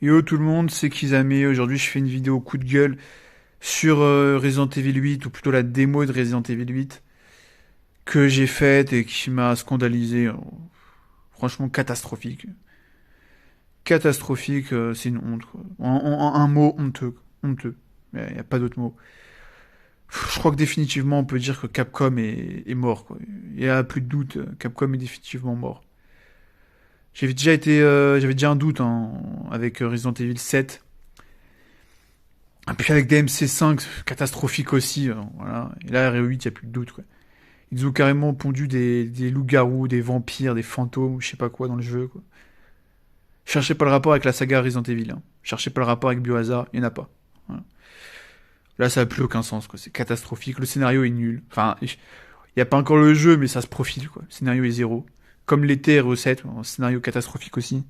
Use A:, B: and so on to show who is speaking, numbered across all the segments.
A: Yo tout le monde, c'est Kizame. Aujourd'hui, je fais une vidéo coup de gueule sur Resident Evil 8, ou plutôt la démo de Resident Evil 8, que j'ai faite et qui m'a scandalisé. Franchement, catastrophique. Catastrophique, c'est une honte, quoi. Un mot, honteux. Honteux. Il n'y a pas d'autre mot. Je crois que définitivement, on peut dire que Capcom est mort, quoi. Il n'y a plus de doute, Capcom est définitivement mort. J'avais déjà un doute avec Resident Evil 7. Et puis avec DMC5, catastrophique aussi. Voilà. Et là, RE8, il n'y a plus de doute, quoi. Ils ont carrément pondu des loups-garous, des vampires, des fantômes, je sais pas quoi dans le jeu, quoi. Cherchez pas le rapport avec la saga Resident Evil. Hein. Cherchez pas le rapport avec Biohazard, il n'y en a pas. Voilà. Là, ça n'a plus aucun sens, quoi. C'est catastrophique. Le scénario est nul. Enfin, il n'y a pas encore le jeu, mais ça se profile, quoi. Le scénario est zéro. Comme l'était RE7, un scénario catastrophique aussi.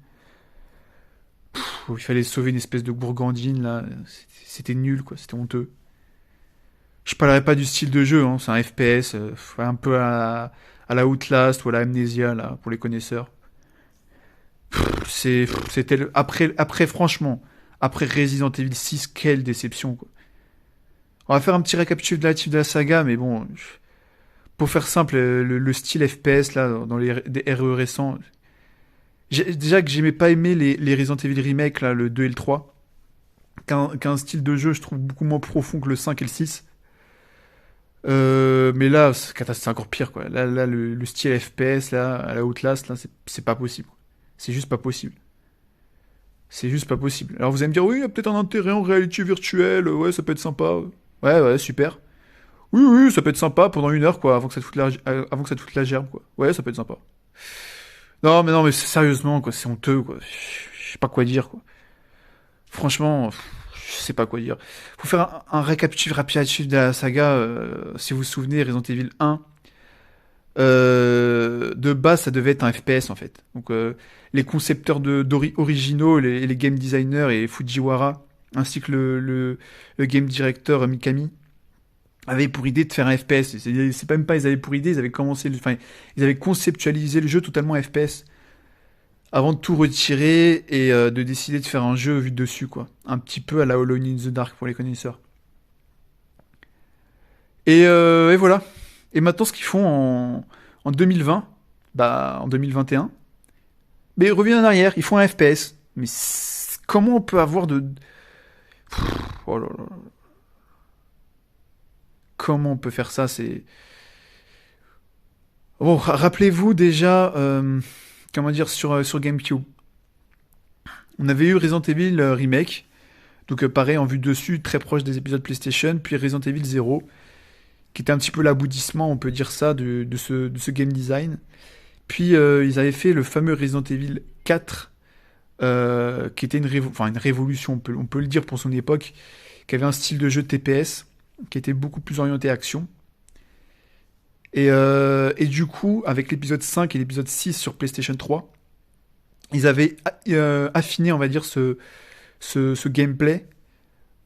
A: Il fallait sauver une espèce de gourgandine, là. C'était nul, quoi. C'était honteux. Je parlerai pas du style de jeu, hein. C'est un FPS, un peu à la Outlast ou à la Amnesia, là, pour les connaisseurs. C'était après, franchement, après Resident Evil 6, quelle déception, quoi. On va faire un petit récapitulatif de la saga, mais bon, pour faire simple, le style FPS, là, dans des RE récents, déjà que j'aimais pas aimer les Resident Evil Remake, là, le 2 et le 3, qu'un style de jeu, je trouve, beaucoup moins profond que le 5 et le 6. Mais là, c'est encore pire, quoi. Là le style FPS, là, à la Outlast, là, c'est pas possible. C'est juste pas possible. C'est juste pas possible. Alors vous allez me dire, oui, il y a peut-être un intérêt en réalité virtuelle, ouais, ça peut être sympa. Ouais, super. Oui, ça peut être sympa pendant une heure, quoi, avant que ça te foute la gerbe, quoi. Ouais, ça peut être sympa. Non, mais sérieusement, quoi, c'est honteux, quoi. Je sais pas quoi dire, quoi. Franchement, je sais pas quoi dire. Faut faire un récapitulatif rapide de la saga, si vous vous souvenez, Resident Evil 1. De base, ça devait être un FPS en fait. Donc, les concepteurs originaux, les game designers et Fujiwara, ainsi que le game director Mikami, avaient pour idée de faire un FPS. C'est pas même pas ils avaient pour idée, enfin, ils avaient conceptualisé le jeu totalement FPS avant de tout retirer et de décider de faire un jeu vu de dessus, quoi. Un petit peu à la Hollow in the Dark pour les connaisseurs. Et voilà. Et maintenant, ce qu'ils font en 2020, bah, en 2021, mais ils reviennent en arrière, ils font un FPS. Mais comment on peut avoir de... Oh là là. Comment on peut faire ça? C'est... Bon, rappelez-vous déjà, comment dire, sur GameCube. On avait eu Resident Evil Remake, donc pareil, en vue dessus, très proche des épisodes PlayStation, puis Resident Evil 0, qui était un petit peu l'aboutissement, on peut dire ça, de ce game design. Puis ils avaient fait le fameux Resident Evil 4, qui était une révolution, on peut le dire pour son époque, qui avait un style de jeu TPS, qui était beaucoup plus orienté action. Et du coup, avec l'épisode 5 et l'épisode 6 sur PlayStation 3, ils avaient affiné, on va dire, ce gameplay.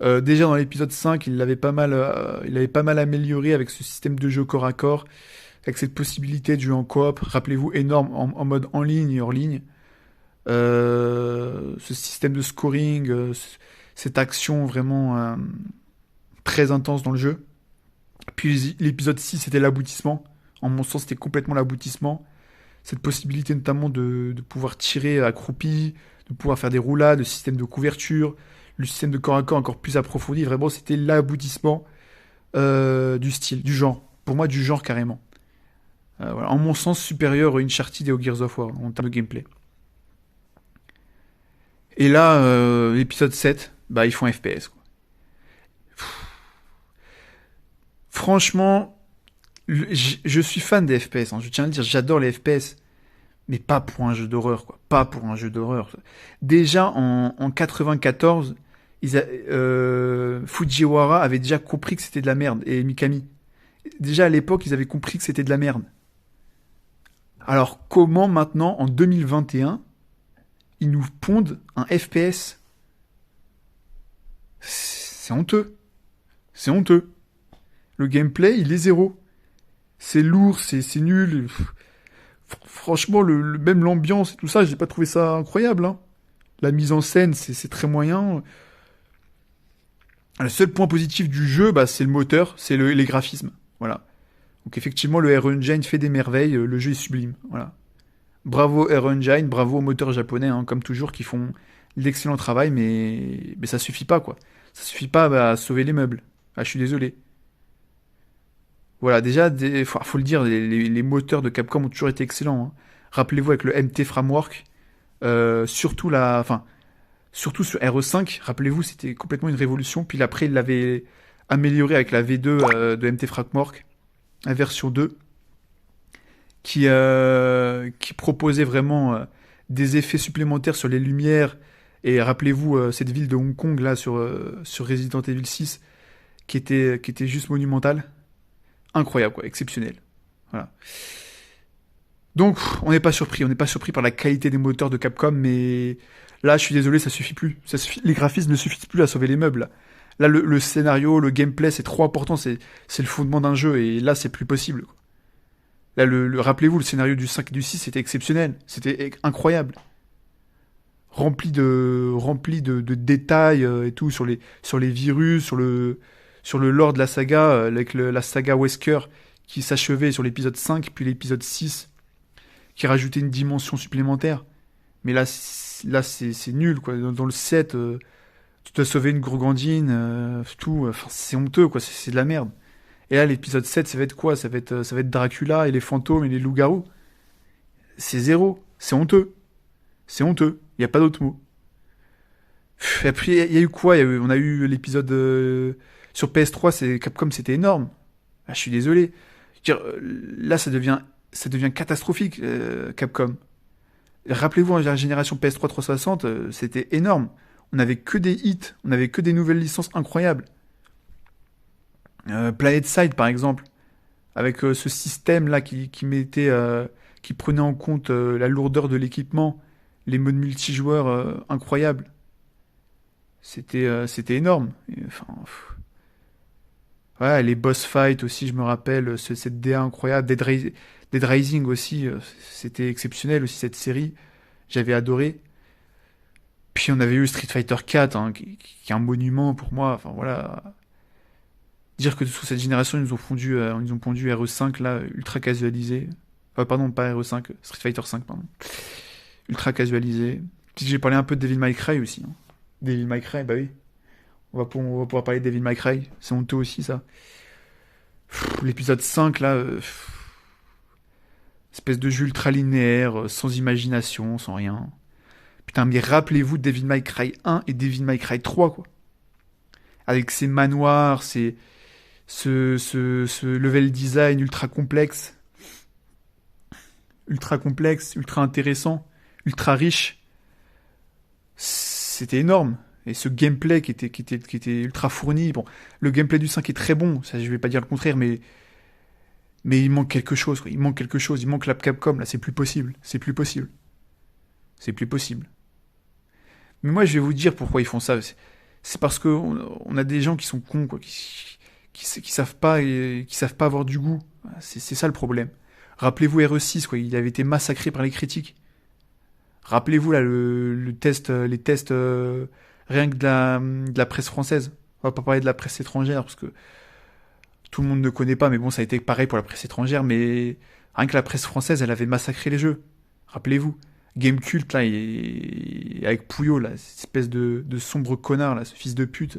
A: Déjà dans l'épisode 5, il l'avait pas mal amélioré avec ce système de jeu corps à corps, avec cette possibilité de jouer en coop, rappelez-vous, énorme, en mode en ligne et hors ligne. Ce système de scoring, cette action vraiment très intense dans le jeu. Puis l'épisode 6, c'était l'aboutissement. En mon sens, c'était complètement l'aboutissement. Cette possibilité notamment de pouvoir tirer accroupi, de pouvoir faire des roulades, le système de couverture, le système de corps à corps encore plus approfondi. Vraiment, c'était l'aboutissement du style, du genre. Pour moi, du genre carrément. Voilà. En mon sens, supérieur au Uncharted et au Gears of War en termes de gameplay. Et là, l'épisode 7, bah, ils font un FPS, quoi. Franchement, je suis fan des FPS, hein, je tiens à le dire, j'adore les FPS. Mais pas pour un jeu d'horreur, quoi. Pas pour un jeu d'horreur. Déjà, en 94, Fujiwara avait déjà compris que c'était de la merde, et Mikami. Déjà, à l'époque, ils avaient compris que c'était de la merde. Alors, comment maintenant, en 2021, ils nous pondent un FPS? C'est honteux. C'est honteux. Le gameplay, il est zéro. C'est lourd, c'est nul. Franchement, même l'ambiance et tout ça, j'ai pas trouvé ça incroyable, hein. La mise en scène, c'est très moyen. Le seul point positif du jeu, bah, c'est le moteur, c'est les graphismes. Voilà. Donc effectivement, le Unreal Engine fait des merveilles, le jeu est sublime. Voilà. Bravo Unreal Engine, bravo aux moteurs japonais, hein, comme toujours, qui font l'excellent travail, mais ça suffit pas, quoi. Ça suffit pas bah, à sauver les meubles. Ah, je suis désolé. Voilà, déjà, faut le dire, les moteurs de Capcom ont toujours été excellents, hein. Rappelez-vous avec le MT Framework, surtout surtout sur RE5, rappelez-vous, c'était complètement une révolution. Puis après, il l'avait amélioré avec la V2 de MT Framework, la version 2, qui proposait vraiment des effets supplémentaires sur les lumières. Et rappelez-vous cette ville de Hong Kong, là, sur Resident Evil 6, qui était juste monumentale. Incroyable, quoi, exceptionnel. Voilà. Donc, on n'est pas surpris par la qualité des moteurs de Capcom, mais là, je suis désolé, ça suffit plus. Les graphismes ne suffisent plus à sauver les meubles. Là, le scénario, le gameplay, c'est trop important, c'est le fondement d'un jeu, et là, c'est plus possible, quoi. Là, rappelez-vous, le scénario du 5 et du 6, c'était exceptionnel, c'était incroyable. Rempli de détails et tout, sur les virus, sur le lore de la saga, avec la saga Wesker, qui s'achevait sur l'épisode 5, puis l'épisode 6, qui rajoutait une dimension supplémentaire. Mais là c'est nul, quoi. Dans le 7, tu dois sauver une gourgandine, tout. Enfin, c'est honteux, quoi. C'est de la merde. Et là, l'épisode 7, ça va être quoi? Ça va être Dracula et les fantômes et les loups-garous. C'est zéro. C'est honteux. C'est honteux. Il n'y a pas d'autre mot. Et après, il y a eu quoi? On a eu l'épisode sur PS3, Capcom, c'était énorme. Ah, je suis désolé. Je veux dire, là, ça devient catastrophique, Capcom. Rappelez-vous, la génération PS3 360, c'était énorme. On n'avait que des hits, on n'avait que des nouvelles licences incroyables. Planet Side, par exemple, avec ce système-là qui prenait en compte la lourdeur de l'équipement, les modes multijoueurs incroyables. C'était énorme. Enfin, ouais, les boss fights aussi, je me rappelle, cette DA incroyable. Dead Rising aussi, c'était exceptionnel aussi cette série. J'avais adoré. Puis on avait eu Street Fighter 4, hein, qui est un monument pour moi. Enfin voilà. Dire que sous cette génération, ils nous ont pondu RE5 là, ultra casualisé. Pardon, pas RE5, Street Fighter 5, pardon. Ultra casualisé. Puis j'ai parlé un peu de Devil May Cry aussi, hein. Devil May Cry, bah oui. On va pouvoir parler de Devil May Cry. C'est honteux aussi, ça. L'épisode 5, là, espèce de jeu ultra linéaire, sans imagination, sans rien. Putain, mais rappelez-vous de Devil May Cry 1 et Devil May Cry 3, quoi. Avec ses manoirs, ce level design ultra complexe, ultra intéressant, ultra riche. C'était énorme. Et ce gameplay qui était ultra fourni. Bon, le gameplay du 5 est très bon, ça je vais pas dire le contraire, mais il manque quelque chose, quoi. Il manque quelque chose, il manque la Capcom, là, c'est plus possible. C'est plus possible. C'est plus possible. Mais moi, je vais vous dire pourquoi ils font ça. C'est parce que on a des gens qui sont cons, quoi, qui savent pas, qui savent pas avoir du goût. C'est ça le problème. Rappelez-vous RE6, quoi, il avait été massacré par les critiques. Rappelez-vous là le test, les tests rien que de la presse française. On va pas parler de la presse étrangère parce que tout le monde ne connaît pas, mais bon, ça a été pareil pour la presse étrangère, mais rien que la presse française, elle avait massacré les jeux. Rappelez-vous. Gamecult, là, avec Pouillot, là, cette espèce de sombre connard, là, ce fils de pute,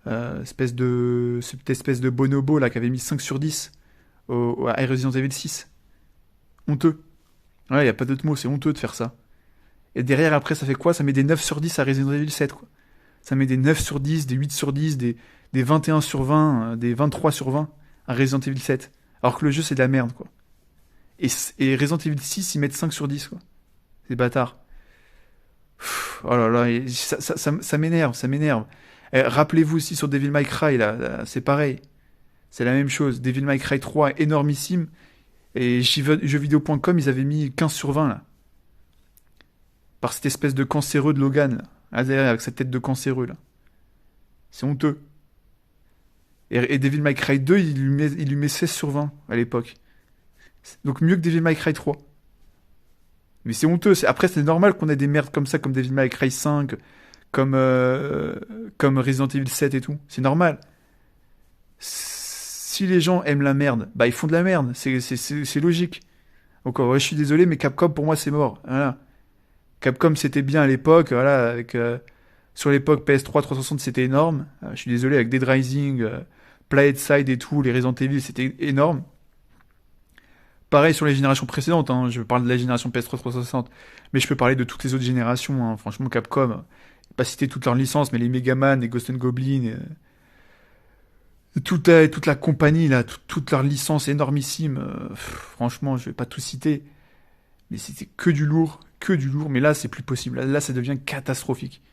A: cette espèce de bonobo, là, qui avait mis 5 sur 10 à Resident Evil 6. Honteux. Ouais, y a pas d'autre mot, c'est honteux de faire ça. Et derrière, après, ça fait quoi? Ça met des 9 sur 10 à Resident Evil 7, quoi. Ça met des 9 sur 10, des 8 sur 10, des 21 sur 20, des 23 sur 20 à Resident Evil 7. Alors que le jeu, c'est de la merde, quoi. Et Resident Evil 6, ils mettent 5 sur 10, quoi. Ces bâtards. Oh là là, et ça m'énerve, ça m'énerve. Rappelez-vous aussi sur Devil May Cry, là, c'est pareil. C'est la même chose. Devil May Cry 3, énormissime. Et jeuxvideo.com, ils avaient mis 15 sur 20, là. Par cette espèce de cancéreux de Logan, là. Ah, derrière, avec cette tête de cancéreux, là. C'est honteux. Et Devil May Cry 2, il lui met 16 sur 20 à l'époque. Donc mieux que Devil May Cry 3. Mais c'est honteux. Après, c'est normal qu'on ait des merdes comme ça, comme Devil May Cry 5, comme, comme Resident Evil 7 et tout. C'est normal. Si les gens aiment la merde, bah ils font de la merde. C'est logique. Donc, ouais, je suis désolé, mais Capcom, pour moi, c'est mort. Voilà. Capcom, c'était bien à l'époque. Voilà, avec, sur l'époque PS3 360, c'était énorme. Je suis désolé, avec Dead Rising, PlaySide et tout, les Resident Evil, c'était énorme. Pareil sur les générations précédentes, hein, je parle de la génération PS3 360, mais je peux parler de toutes les autres générations, hein. Franchement, Capcom, pas citer toutes leurs licences, mais les Megaman, les Ghost and Goblin, toute la compagnie, là, toutes leurs licences énormissimes, franchement, je vais pas tout citer, mais c'était que du lourd, mais là, c'est plus possible. Là, ça devient catastrophique.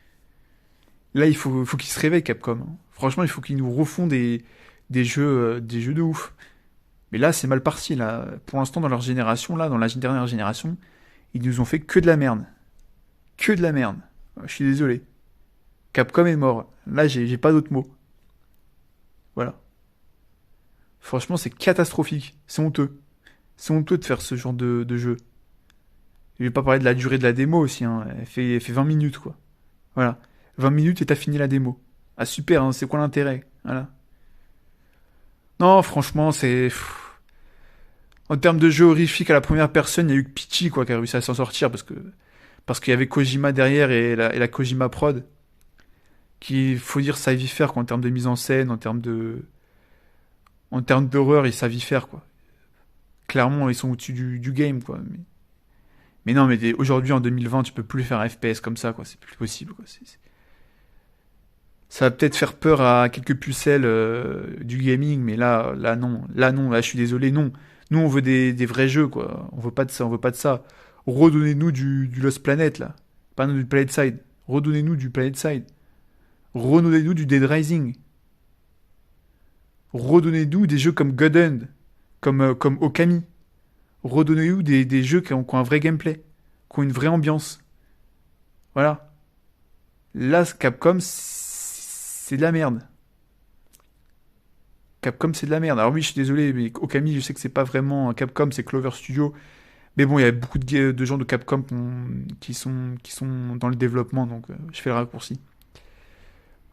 A: Là, faut qu'ils se réveillent, Capcom, hein. Franchement, il faut qu'ils nous refont des jeux de ouf. Mais là, c'est mal parti, là. Pour l'instant, dans leur génération, là, dans la dernière génération, ils nous ont fait que de la merde. Que de la merde. Je suis désolé. Capcom est mort. Là, j'ai pas d'autres mots. Voilà. Franchement, c'est catastrophique. C'est honteux. C'est honteux de faire ce genre de jeu. Je vais pas parler de la durée de la démo aussi, hein. Elle fait 20 minutes, quoi. Voilà. 20 minutes et t'as fini la démo. Ah, super, hein, c'est quoi l'intérêt? Voilà. Non, franchement, c'est... En termes de jeu horrifique à la première personne, il y a eu que Peachy, quoi, qui a réussi à s'en sortir, parce qu'il y avait Kojima derrière et la Kojima Prod, qui, faut dire, savent y faire, quoi, en termes de mise en scène, en termes d'horreur, ils savent y faire, quoi. Clairement, ils sont au-dessus du game, quoi. Mais non, mais aujourd'hui, en 2020, tu peux plus faire un FPS comme ça, quoi. C'est plus possible, quoi. Ça va peut-être faire peur à quelques pucelles du gaming, mais là, non. Là, non. Là, je suis désolé, non. Nous, on veut des vrais jeux, quoi. On veut pas de ça, on veut pas de ça. Redonnez-nous du Lost Planet, là. Pas du Planet Side. Redonnez-nous du Planet Side. Redonnez-nous du Dead Rising. Redonnez-nous des jeux comme God Hand, comme Okami. Redonnez-nous des jeux qui ont un vrai gameplay, qui ont une vraie ambiance. Voilà. Là, Capcom, c'est de la merde. Capcom, c'est de la merde. Alors oui, je suis désolé, mais Okami, je sais que c'est pas vraiment un Capcom, c'est Clover Studio. Mais bon, il y a beaucoup de gens de Capcom qui sont dans le développement, donc je fais le raccourci.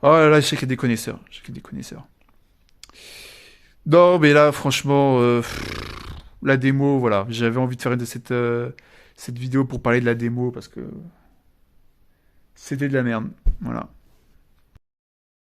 A: Oh là là, je sais qu'il y a des connaisseurs. Je sais qu'il y a des connaisseurs. Non, mais là, franchement, la démo, voilà. J'avais envie de faire cette vidéo pour parler de la démo parce que c'était de la merde. Voilà.